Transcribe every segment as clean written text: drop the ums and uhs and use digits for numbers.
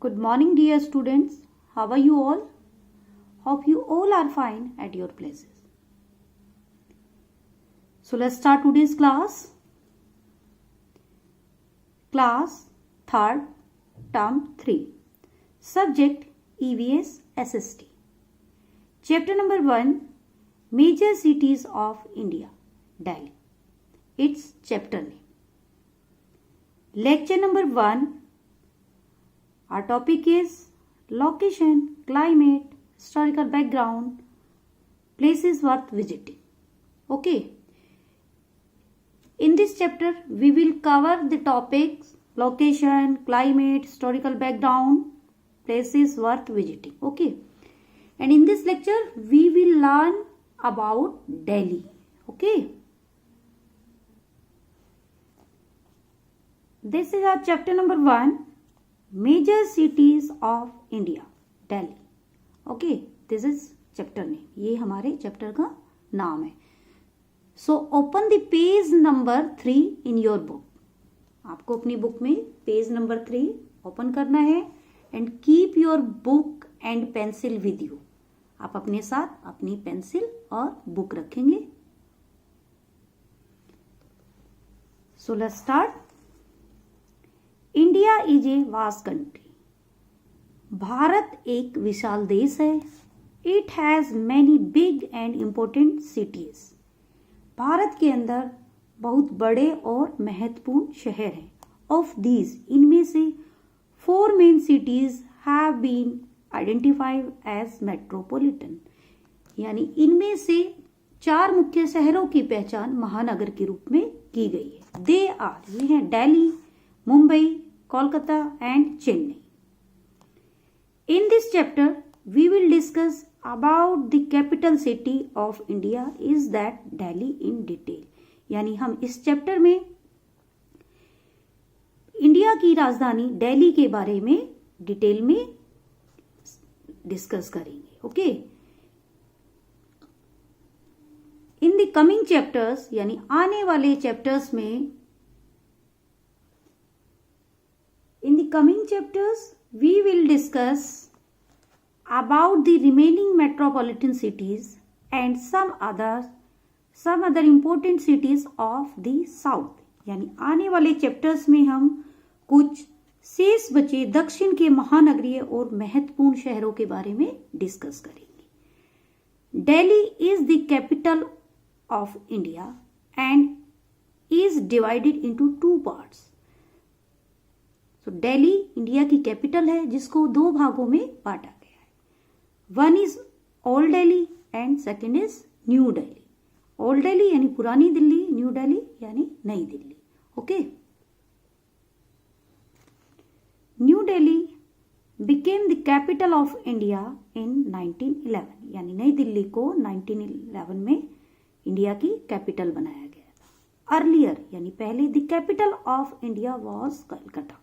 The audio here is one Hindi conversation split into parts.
Good morning, dear students. How are you all? Hope you all are fine at your places. So let's start today's class. Class 3rd, Term 3. Subject EVS SST. Chapter number 1, Major Cities of India, Delhi. Its chapter name. Lecture number 1. Our topic is location, climate, historical background, places worth visiting. Okay. In this chapter, we will cover the topics location, climate, historical background, places worth visiting. Okay. And in this lecture, we will learn about Delhi. Okay. This is our chapter number 1. Major cities of India, Delhi. Okay, this is chapter name. ये हमारे chapter का नाम है. So open the page number 3 in your book. आपको अपनी book में page number 3 open करना है and keep your book and pencil with you. आप अपने साथ अपनी pencil और book रखेंगे. So let's start. India is a vast country. Bharat एक विशाल देश है. It has many big and important cities. Bharat के अंदर बहुत बड़े और महत्वपूर्ण शहर हैं. ऑफ दीज, इनमें से 4 main cities have been identified as metropolitan. यानी इनमें से 4 मुख्य शहरों की पहचान महानगर के रूप में की गई है. दे आर, ये हैं Delhi, Mumbai, Kolkata and Chennai. In this chapter, we will discuss about the capital city of India is that Delhi in detail. यानी हम इस चैप्टर में इंडिया की राजधानी दिल्ली के बारे में डिटेल में डिस्कस करेंगे. Okay. In the coming chapters, यानी आने वाले चैप्टर्स में, in the coming chapters we will discuss about the remaining metropolitan cities and some other important cities of the south. यानी आने वाले चैप्टर्स में हम कुछ शेष बचे दक्षिण के महानगरीय और महत्वपूर्ण शहरों के बारे में डिस्कस करेंगे. Delhi is the capital of India and is divided into 2 parts. तो दिल्ली इंडिया की कैपिटल है जिसको 2 भागों में बांटा गया है. One is old Delhi and second is new Delhi. Old Delhi यानी पुरानी दिल्ली, न्यू दिल्ली यानी नई Delhi. Okay. New Delhi became the capital of India in 1911. यानी नई दिल्ली को 1911 में इंडिया की कैपिटल बनाया गया था. अर्लियर यानी पहले the capital of India was Calcutta.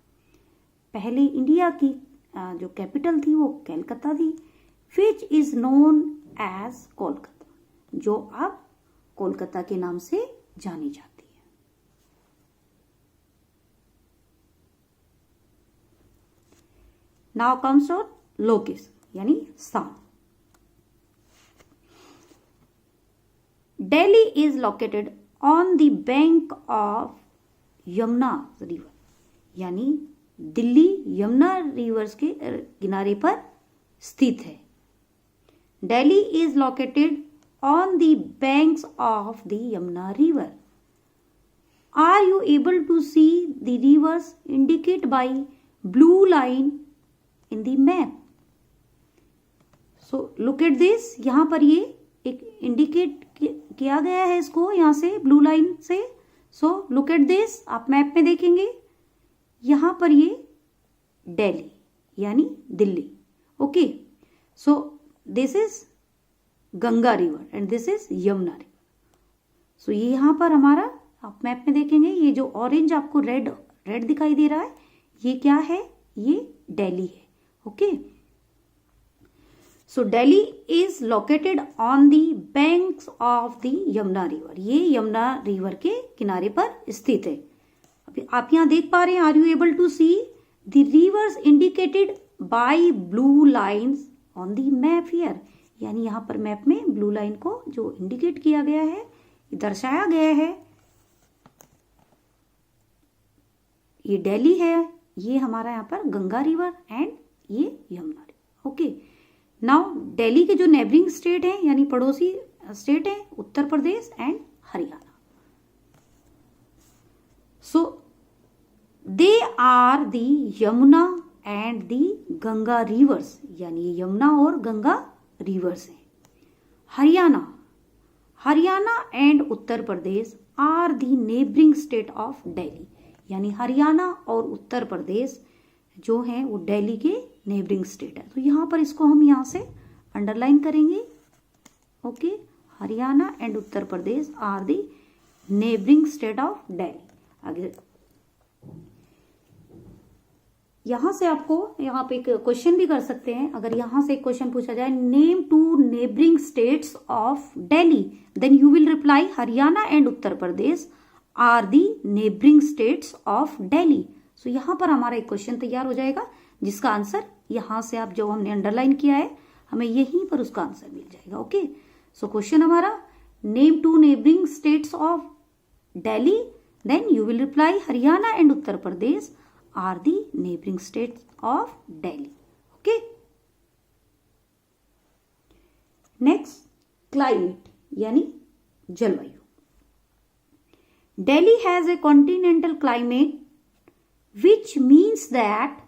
पहले इंडिया की जो कैपिटल थी वो कलकत्ता थी. Which is known as Kolkata, जो अब कोलकाता के नाम से जानी जाती है. नाउ कम्स ऑन लोकेशन यानी स्थान. Delhi is located on the bank of Yamuna river. यानी दिल्ली यमुना रिवर्स के किनारे पर स्थित है. Delhi is located on the banks of the Yamuna river. Are you able to see the rivers indicate by blue line in the map. So look at this. यहां पर ये एक इंडिकेट किया गया है इसको यहां से ब्लू लाइन से. So look at this. आप मैप में देखेंगे यहां पर ये दिल्ली यानी Delhi. Okay. So this is Ganga river and this is Yamuna river. So ये यहां पर हमारा, आप मैप में देखेंगे ये जो ऑरेंज आपको रेड दिखाई दे रहा है, ये क्या है? ये दिल्ली है. Okay. So Delhi is located on the banks of the Yamuna river. ये यमुना रिवर के किनारे पर स्थित है. आप यहां देख पा रहे हैं. Are you able to see the rivers indicated by blue lines on the map here, यानी यहाँ पर मैप में ब्लू लाइन को जो इंडिकेट किया गया है, दर्शाया गया है, ये दिल्ली है, ये हमारा यहाँ पर गंगा रिवर एंड ये Yamuna river. Okay, now Delhi के जो नेबरिंग स्टेट हैं यानी पड़ोसी स्टेट हैं Uttar Pradesh and Haryana. So they are the Yamuna and the Ganga rivers, यानी यमुना और गंगा रिवर्स हैं। Haryana and Uttar Pradesh are the neighbouring state of Delhi, यानी हरियाणा और उत्तर प्रदेश जो हैं वो दिल्ली के नेबरिंग स्टेट है। तो यहाँ पर इसको हम यहाँ से अंडरलाइन करेंगे। Okay, Haryana and Uttar Pradesh are the neighbouring state of Delhi. आगे यहां से आपको यहाँ पे एक क्वेश्चन भी कर सकते हैं। अगर यहां से एक क्वेश्चन पूछा जाए, name to neighbouring states of Delhi, then you will reply Haryana and Uttar Pradesh are the neighbouring states of Delhi. So यहाँ पर हमारा एक क्वेश्चन तैयार हो जाएगा जिसका आंसर यहाँ से आप जो हमने अंडरलाइन किया है हमें यहीं पर उसका आंसर मिल जाएगा। ओके, सो क्वेश्चन हमारा name to neighbouring states of Delhi, then you will reply Haryana and Uttar Pradesh are the neighbouring states of Delhi. Okay, next climate यानी जलवायु। Delhi has a continental climate, which means that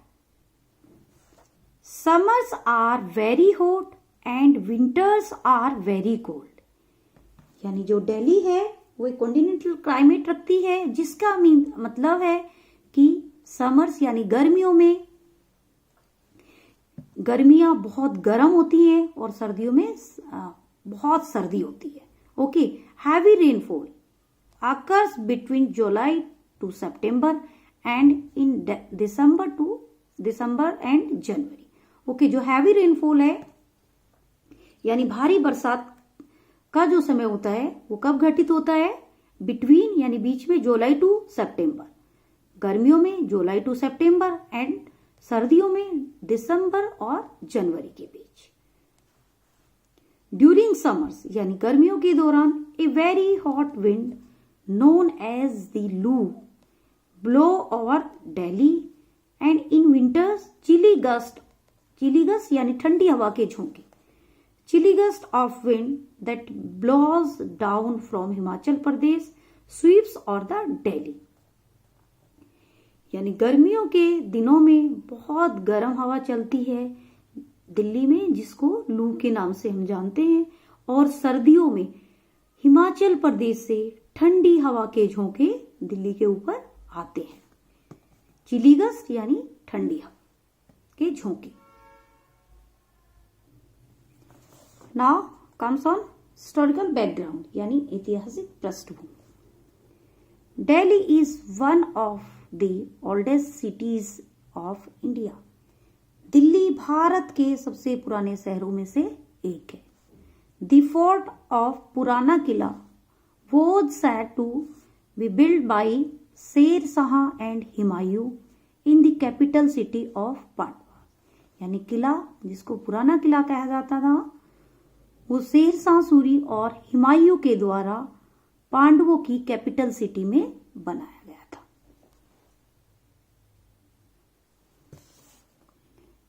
summers are very hot and winters are very cold. यानी जो दिल्ली है वो एक कॉन्टिनेंटल क्लाइमेट रखती है, जिसका मतलब है कि समर्स यानी गर्मियों में गर्मियां बहुत गर्म होती हैं और सर्दियों में बहुत सर्दी होती है। Okay, heavy rainfall occurs between July to September and in December and January. Okay, जो हैवी रेनफॉल है यानी भारी बरसात का जो समय होता है वो कब घटित होता है? बिटवीन यानी बीच में जुलाई टू सितंबर, गर्मियों में जुलाई टू सितंबर एंड सर्दियों में दिसंबर और जनवरी के बीच। ड्यूरिंग समर्स यानी गर्मियों के दौरान a very hot wind known as the Loo blow over Delhi and in winters chilly gust यानी ठंडी हवा के झोंके, chilly gust of wind that blows down from Himachal Pradesh sweeps over the Delhi, यानी गर्मियों के दिनों में बहुत गर्म हवा चलती है दिल्ली में जिसको लू के नाम से हम जानते हैं, और सर्दियों में हिमाचल प्रदेश से ठंडी हवा के झोंके दिल्ली के ऊपर आते हैं। चिली गस्ट यानी ठंडी हवा के झोंके। Now comes on historical background यानी ऐतिहासिक पृष्ठभूमि। Delhi is one of the oldest cities of India. Delhi Bharat के सबसे पुराने शहरों में से एक है। द फोर्ट ऑफ पुराना किला was said to be built by Sher Shah and Humayun in the capital city of पांडवा, यानी किला जिसको पुराना किला कहा जाता था वो शेर शाह सूरी और हुमायूं के द्वारा पांडवों की कैपिटल सिटी में बनाया गया था।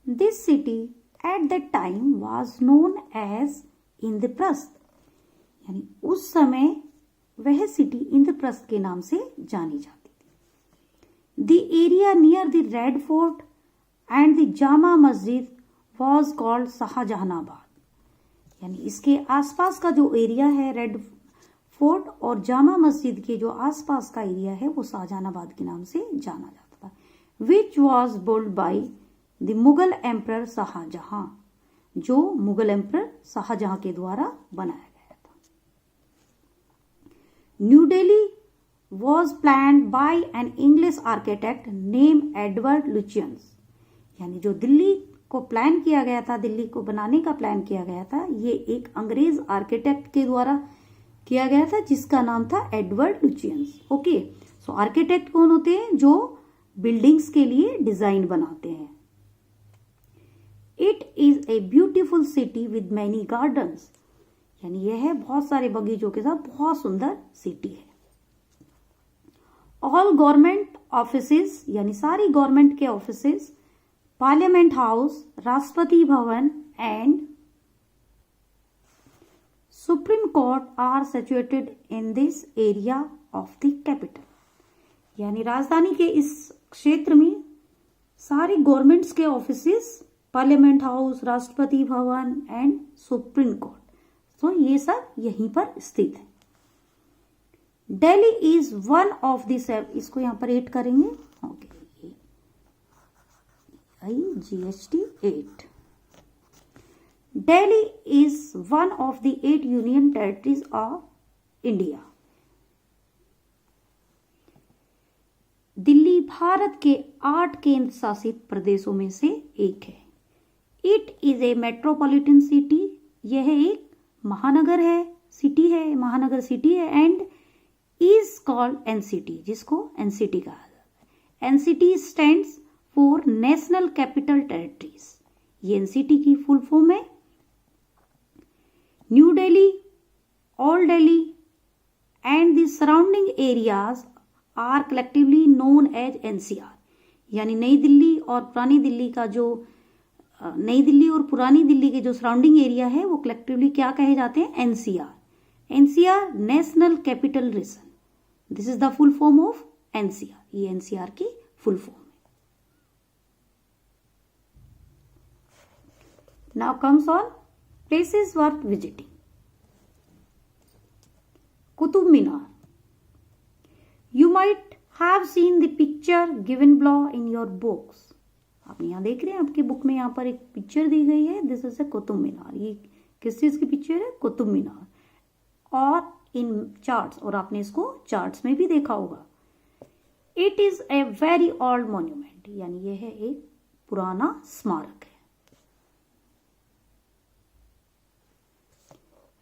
This city at that time was known as Indraprastha, यानी उस समय वह सिटी इंद्रप्रस्थ के नाम से जानी जाती थी। The area near the red fort and the Jama Masjid was called Shahjahanabad, यानी इसके आसपास का जो एरिया है रेड फोर्ट और जामा मस्जिद के जो आसपास का एरिया है वो शाहजहानाबाद के नाम से जाना जाता था। Which was built by the Mughal emperor Shahjahan, जो मुगल एम्परर शाहजहां के द्वारा बनाया गया। New Delhi was planned by an English architect named Edward Lutyens, यानी जो दिल्ली को प्लान किया गया था, दिल्ली को बनाने का प्लान किया गया था, ये एक अंग्रेज आर्किटेक्ट के द्वारा किया गया था जिसका नाम था एडवर्ड लुचियंस। ओके, सो आर्किटेक्ट कौन होते हैं? जो बिल्डिंग्स के लिए डिजाइन बनाते हैं। It is a beautiful city with many gardens, यानी यह है बहुत सारे बगीचों के साथ बहुत सुंदर सिटी है। ऑल गवर्नमेंट ऑफिसेस, यानी सारी गवर्नमेंट के offices, parliament house, Rashtrapati Bhavan and supreme court are situated in this area of the capital, यानी राजधानी के इस क्षेत्र में सारी गवर्नमेंट्स के offices, parliament house, Rashtrapati Bhavan and supreme court, तो ये सब यहीं पर स्थित है। Delhi is one of the seven, इसको यहां पर 8 करेंगे, okay, GST 8। Delhi is one of the 8 union territories of India. Delhi Bharat के 8 केंद्र शासित प्रदेशों में से एक है। It is a metropolitan city, यह एक महानगर है, सिटी है, महानगर सिटी है, एंड इज कॉल्ड एनसीटी, जिसको एनसीटी कहा जाता है। NCT stands for national capital territories, ये एनसीटी की फुल फॉर्म है। New Delhi, old Delhi and the surrounding areas are collectively known as NCR, यानी नई दिल्ली और पुरानी दिल्ली का जो नई दिल्ली और पुरानी दिल्ली के जो सराउंडिंग एरिया है वो कलेक्टिवली क्या कहे जाते हैं? NCR. NCR national capital region, this is the full form of NCR, ये एनसीआर की फुल फॉर्म है। Now comes on places worth visiting. Qutub Minar, you might have seen the picture given below in your books, आप यहाँ देख रहे हैं आपकी बुक में यहाँ पर एक पिक्चर दी गई है, this is a Qutub Minar. ये किस चीज की पिक्चर है? कुतुब मीनार, और इन चार्ट्स, और आपने इसको चार्ट्स में भी देखा होगा। It is a very old monument, यानी यह है एक पुराना स्मारक है।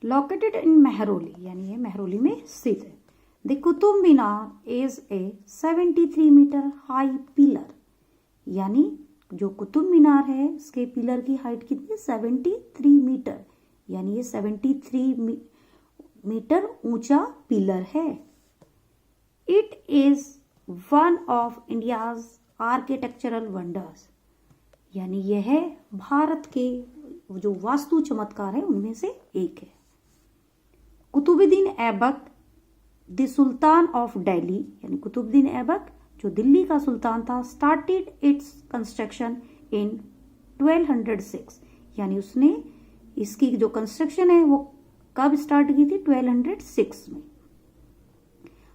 लोकेटेड इन मेहरौली, यानी यह मेहरौली में स्थित है। The Qutub Minar is a 73 metre high pillar, यानी जो कुतुब मीनार है इसके पिलर की हाइट कितनी है? 73 मीटर, यानी ये 73 मीटर ऊंचा पिलर है। It is one of India's architectural wonders, यानी यह है भारत के जो वास्तु चमत्कार है उनमें से एक है। Qutubuddin Aibak the sultan of Delhi, यानी कुतुबुद्दीन ऐबक जो दिल्ली का सुल्तान था, स्टार्टेड इट्स कंस्ट्रक्शन इन 1206, यानी उसने इसकी जो कंस्ट्रक्शन है वो कब स्टार्ट की थी? 1206 में।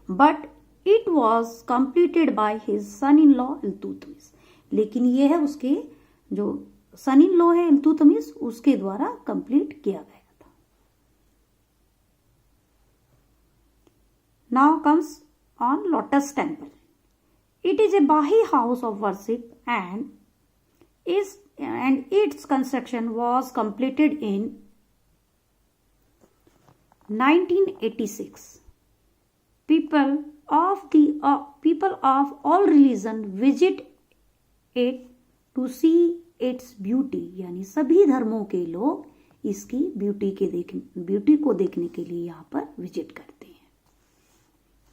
But it was completed by his son in law Iltutmish, लेकिन ये है उसके जो सन इन लॉ है इल्तुतमिश, उसके द्वारा कंप्लीट किया गया। Now comes on Lotus Temple. It is a Baha'i house of worship and its construction was completed in 1986. People of all religion visit it to see its beauty, यानी सभी धर्मों के लोग इसकी ब्यूटी को देखने के लिए यहाँ पर विजिट करते हैं।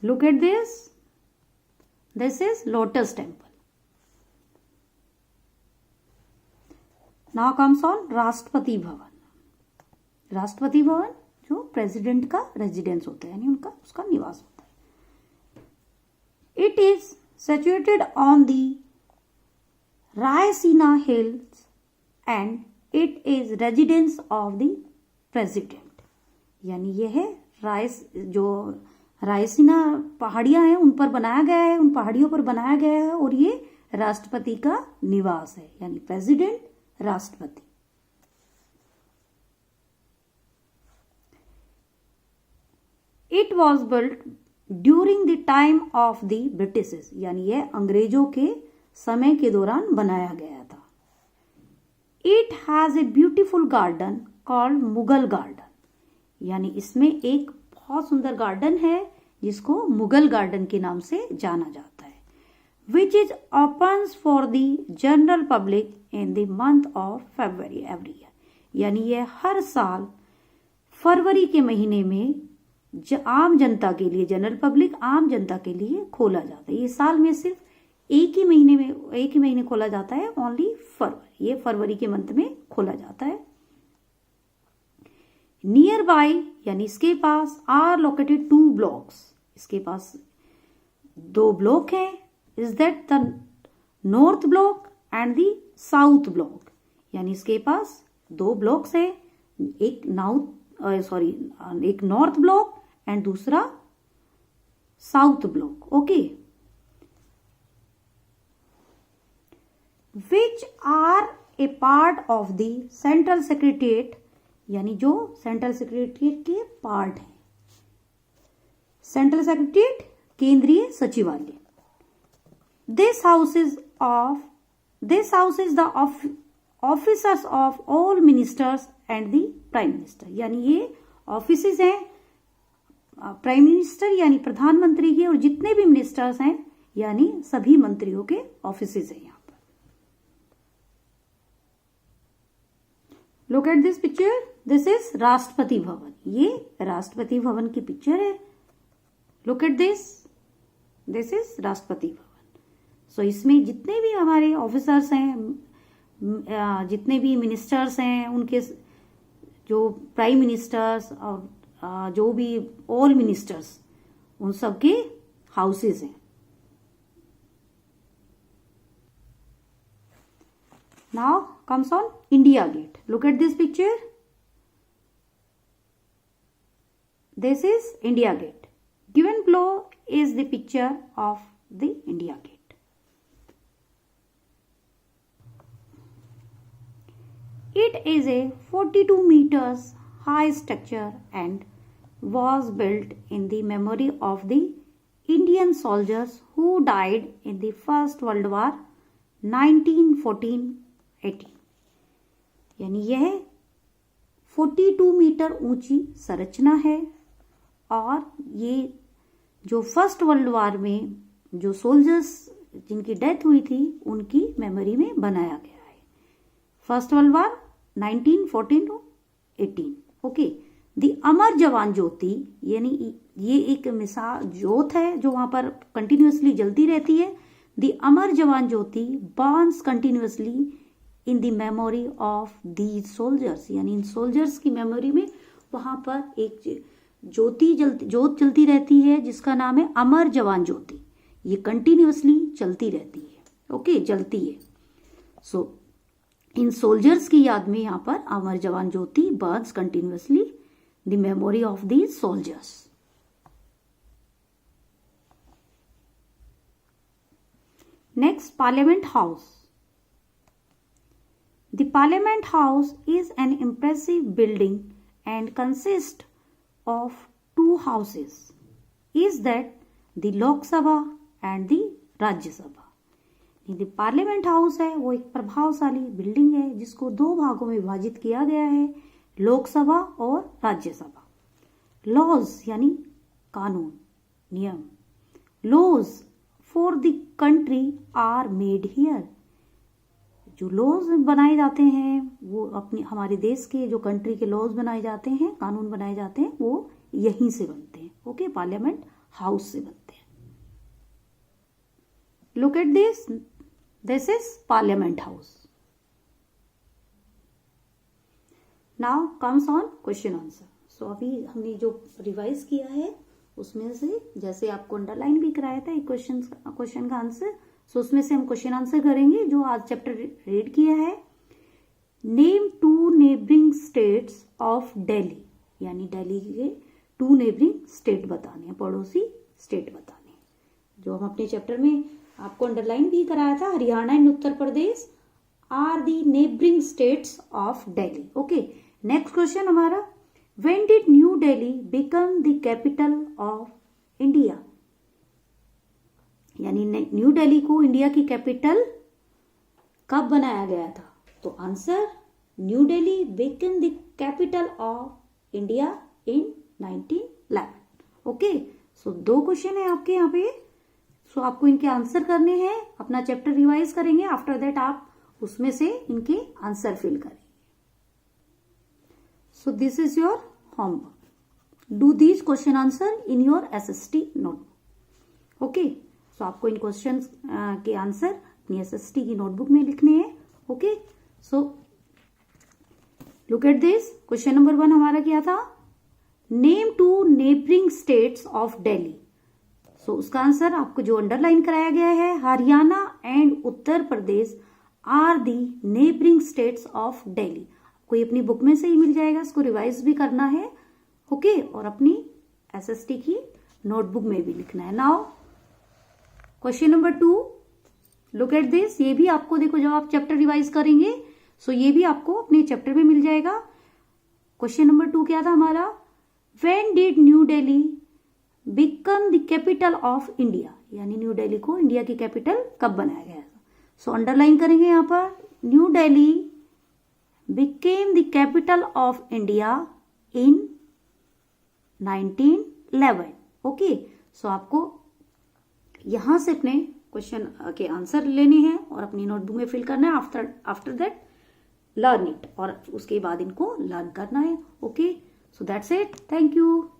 Look at this. This is Lotus Temple. Now comes on Rashtrapati Bhavan. Rashtrapati Bhavan जो प्रेसिडेंट का रेजिडेंस होता है, यानी उनका उसका निवास होता है। It is situated on the Raisina Hills and it is residence of the president, यानी यह है जो रायसीना पहाड़ियां हैं उन पर बनाया गया है, उन पहाड़ियों पर बनाया गया है, और ये राष्ट्रपति का निवास है, यानी प्रेसिडेंट राष्ट्रपति। It was built during the time of the British, यानी यह अंग्रेजों के समय के दौरान बनाया गया था। It has a beautiful garden called Mughal garden, यानी इसमें एक बहुत सुंदर गार्डन है जिसको मुगल गार्डन के नाम से जाना जाता है। which is opens for the general public in the month of February every year. यानी ये हर साल फरवरी के महीने में आम जनता के लिए, जनरल पब्लिक आम जनता के लिए खोला जाता है। ये साल में सिर्फ एक ही महीने खोला जाता है, ओनली फरवरी। ये फरवरी के मंथ में खोला जाता है। नियर बाय यानी इसके पास आर लोकेटेड 2 ब्लॉक्स, इसके पास 2 ब्लॉक हैं। Is that the north block and the south block, यानी इसके पास 2 ब्लॉक्स है, एक नॉर्थ ब्लॉक एंड दूसरा south block. Okay, which are a part of the central secretariat, यानी जो सेंट्रल सेक्रेटेरिएट के पार्ट है। सेंट्रल सेक्रेटेरिएट केंद्रीय सचिवालय। This house is the officers of all ministers and the prime minister, यानी ये ऑफिसेज हैं प्राइम मिनिस्टर यानी प्रधानमंत्री के और जितने भी मिनिस्टर्स हैं यानी सभी मंत्रियों के ऑफिसेज हैं यहाँ पर। Look at this picture, this is Rashtrapati Bhavan. ये राष्ट्रपति भवन की पिक्चर है। Look at this is Rashtrapati Bhavan. सो इसमें जितने भी हमारे ऑफिसर्स हैं, जितने भी मिनिस्टर्स हैं, उनके जो प्राइम मिनिस्टर्स और जो भी ऑल मिनिस्टर्स, उन सब के हाउसेज हैं। Now comes on India gate. Look at this picture, this is India gate. Given below is the picture of the India Gate. It is a 42 meters high structure and was built in the memory of the Indian soldiers who died in the First World War 1914-18। यानी यह 42 मीटर ऊंची संरचना है और ये जो फर्स्ट वर्ल्ड वॉर में जो सोल्जर्स जिनकी डेथ हुई थी उनकी मेमोरी में बनाया गया है। First world war 1914-18। ओके, दी अमर जवान ज्योति, यानी ये एक मिसाल ज्योत है जो वहां पर कंटिन्यूअसली जलती रहती है। The Amar Jawan Jyoti burns continuously in the memory of these soldiers, यानी इन सोल्जर्स की मेमोरी में वहां पर एक जोत जलती रहती है जिसका नाम है अमर जवान ज्योति। ये कंटिन्यूअसली चलती रहती है। ओके, जलती है। सो इन सोल्जर्स की याद में यहाँ पर Amar Jawan Jyoti burns continuously the memory of these soldiers. Next, parliament house. The parliament house is an impressive building and consist of 2 houses, is that the Lok Sabha and the Rajya Sabha। यदि पार्लियामेंट हाउस है वो एक प्रभावशाली बिल्डिंग है जिसको 2 भागों में विभाजित किया गया है, लोकसभा और राज्यसभा। लॉज यानी कानून, नियम। Laws for the country are made here. जो लॉज बनाए जाते हैं वो हमारे देश के जो कंट्री के लॉज बनाए जाते हैं, कानून बनाए जाते हैं, वो यहीं से बनते हैं। ओके, पार्लियामेंट हाउस से बनते हैं। Look at this is parliament house. Now comes on question answer. So अभी हमने जो रिवाइज किया है उसमें से जैसे आपको अंडरलाइन भी कराया था एक क्वेश्चन का आंसर, सो उसमें से हम क्वेश्चन आंसर करेंगे जो आज चैप्टर रीड किया है। Name 2 neighbouring states of Delhi, यानी दिल्ली के 2 नेबरिंग स्टेट बताने हैं, पड़ोसी स्टेट बताने हैं, जो हम अपने चैप्टर में आपको अंडरलाइन भी कराया था। Haryana and Uttar Pradesh are the neighbouring states of Delhi. Okay, next question हमारा, when did new Delhi become the capital of India. यानी न्यू दिल्ली को इंडिया की कैपिटल कब बनाया गया था? तो answer, new Delhi become the capital of India in 1911। Okay, so 2 question है आपके यहाँ पे। सो आपको इनके आंसर करने हैं, अपना चैप्टर रिवाइज करेंगे, आफ्टर दैट आप उसमें से इनके आंसर फिल करेंगे। So this is your homework, do these question answer in your SST notebook. Okay, so आपको इन क्वेश्चन के आंसर अपनी SST की नोटबुक में लिखने हैं। Okay, so look at this, question number 1 हमारा क्या था, name 2 neighbouring states of Delhi. So उसका आंसर आपको जो अंडरलाइन कराया गया है, Haryana and Uttar Pradesh are the neighbouring states of Delhi. आपको ये अपनी बुक में से ही मिल जाएगा, इसको रिवाइज भी करना है। ओके, और अपनी SST की नोटबुक में भी लिखना है। Now question number 2, look at this, ये भी आपको देखो जब आप चैप्टर रिवाइज करेंगे सो ये भी आपको अपने चैप्टर में मिल जाएगा। क्वेश्चन नंबर 2 क्या था हमारा, when did new Delhi become the capital of India, यानी न्यू दिल्ली को इंडिया की कैपिटल कब बनाया गया। सो अंडरलाइन करेंगे यहां पर, new Delhi became the capital of India in 1911। Okay, so आपको यहां से अपने क्वेश्चन के आंसर लेने हैं और अपनी नोटबुक में फिल करना है। आफ्टर दैट लर्न इट, और उसके बाद इनको लर्न करना है। Okay, so that's it, thank you.